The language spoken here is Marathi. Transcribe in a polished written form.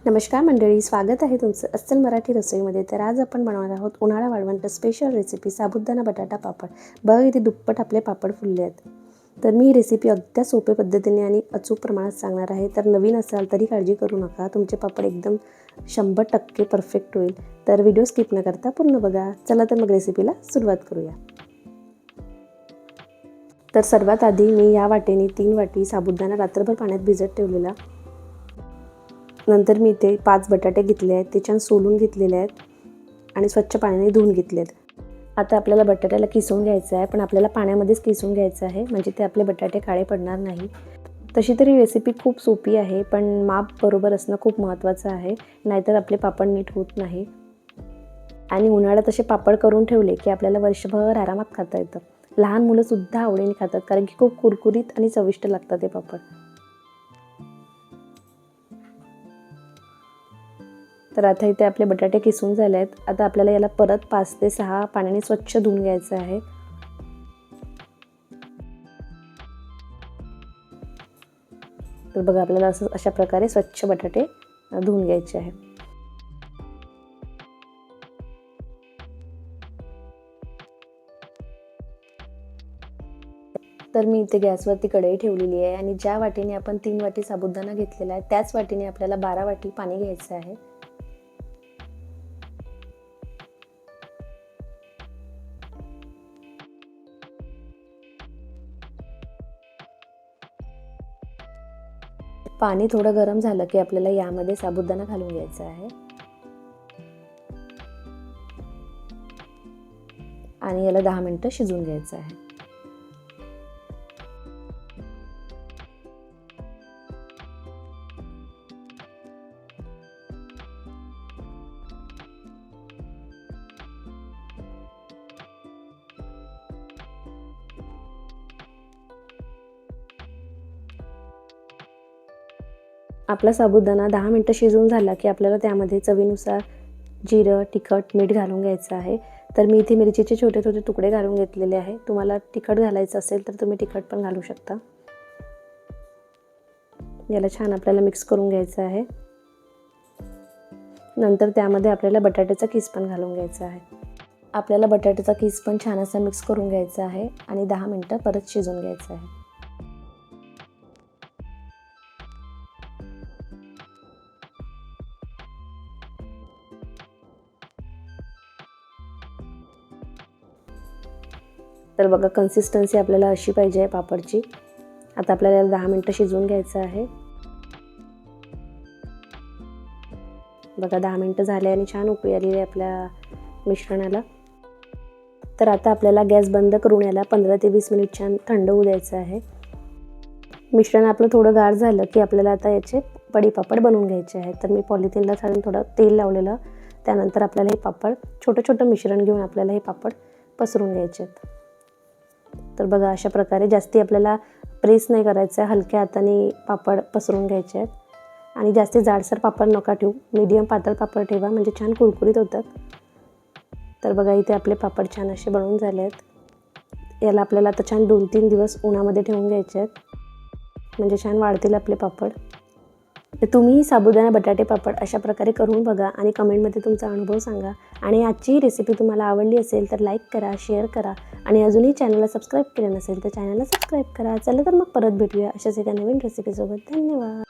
नमस्कार मंडळी, स्वागत आहे तुमचं अस्सल मराठी रसोईमध्ये. तर आज आपण बनवणार आहोत उन्हाळा वाळवंट स्पेशल रेसिपी साबुदाणा बटाटा पापड. बघा इथे दुप्पट आपले पापड फुलले आहेत. तर मी ही रेसिपी अगदी सोप्या पद्धतीने आणि अचूक प्रमाणात सांगणार आहे. तर नवीन असाल तरी काळजी करू नका, तुमचे पापड एकदम 100% परफेक्ट होईल. तर व्हिडिओ स्किप न करता पूर्ण बघा. चला तर मग रेसिपीला सुरुवात करूया. तर सर्वात आधी मी या वाटीने 3 वाटी साबुदाणा रात्रभर पाण्यात भिजत ठेवलेला. नंतर मी इथे 5 बटाटे घेतले आहेत, ते छान सोलून घेतलेले आहेत आणि स्वच्छ पाण्याने धुवून घेतले आहेत. आता आपल्याला बटाट्याला किसून घ्यायचं आहे, पण आपल्याला पाण्यामध्येच किसून घ्यायचं आहे, म्हणजे ते आपले बटाटे काळे पडणार नाही. तशी तरी रेसिपी खूप सोपी आहे, पण माप बरोबर असणं खूप महत्त्वाचं आहे, नाहीतर आपले पापड नीट होत नाही. आणि उन्हाळ्यात असे पापड करून ठेवले की आपल्याला वर्षभर आरामात खाता येतं. लहान मुलंसुद्धा आवडीने खातात, कारण की खूप कुरकुरीत आणि चविष्ट लागतात ते पापड. तर आता इथे आपले बटाटे किसून झाले आहेत. आता आपल्याला याला परत 5 ते 6 पाण्याने स्वच्छ धुवून घ्यायचं आहे. तर बघा आपल्याला अशा प्रकारे स्वच्छ बटाटे धुवून घ्यायचे आहे. तर मी इथे गॅसवरती कढई ठेवलेली आहे आणि ज्या वाटीने आपण 3 वाटी साबुदाणा घेतलेला आहे त्याच वाटीने आपल्याला 12 वाटी पाणी घ्यायचं आहे. पाणी थोडं गरम झालं की आपल्याला यामध्ये साबुदाणा घालून घ्यायचा आहे आणि याला 10 मिनिटं शिजवून घ्यायचं आहे. आपला साबुदाणा 10 मिनिटं शिजवून झाला की आपल्याला त्यामध्ये चवीनुसार जिरं, तिखट, मीठ घालून घ्यायचं आहे. तर मी इथे मिरचीचे छोटे छोटे तुकडे घालून घेतलेले आहे. तुम्हाला तिखट घालायचं असेल तर तुम्ही तिखट पण घालू शकता. याला छान आपल्याला मिक्स करून घ्यायचं आहे. नंतर त्यामध्ये आपल्याला बटाट्याचा किस पण घालून घ्यायचा आहे. आपल्याला बटाट्याचा किस पण छान असा मिक्स करून घ्यायचा आहे आणि 10 मिनिटं परत शिजवून घ्यायचं आहे. तर बघा कन्सिस्टन्सी आपल्याला अशी पाहिजे आहे पापडची. आता आपल्याला 10 मिनिटं शिजवून घ्यायचं आहे. बघा 10 मिनिटं झाले आणि छान उकळी आलेली आहे आपल्या मिश्रणाला. तर आता आपल्याला गॅस बंद करून याला 15 ते 20 मिनिट छान थंड होऊ द्यायचं आहे. मिश्रण आपलं थोडं गार झालं की आपल्याला आता याचे पडी पापड बनवून घ्यायचे आहेत. तर मी पॉलिथिनला छान थोडं तेल लावलेलं. त्यानंतर आपल्याला हे पापड छोटं छोटं मिश्रण घेऊन आपल्याला हे पापड पसरून घ्यायचे आहेत. तर बघा अशा प्रकारे जास्ती आपल्याला प्रेस नाही करायचं आहे, हलक्या हाताने पापड पसरून घ्यायचे आहेत. आणि जास्ती जाडसर पापड नका ठेवू, मीडियम पातळ पापड ठेवा, म्हणजे छान कुरकुरीत होतात. तर बघा इथे आपले पापड छान असे बनवून झाले आहेत. याला आपल्याला आता छान 2-3 दिवस उन्हामध्ये ठेवून घ्यायचे आहेत, म्हणजे छान वाढतील आपले पापड. तर तुम्ही साबुदाणा बटाटे पापड अशा प्रकारे करून बघा आणि कमेंटमध्ये तुमचा अनुभव सांगा. आणि आजची रेसिपी तुम्हाला आवडली असेल तर लाईक करा, शेअर करा आणि अजूनही चॅनलला सबस्क्राईब केलं नसेल तर चॅनलला सबस्क्राईब करा. चला तर मग परत भेटूया अशाच एका नवीन रेसिपीसोबत. धन्यवाद.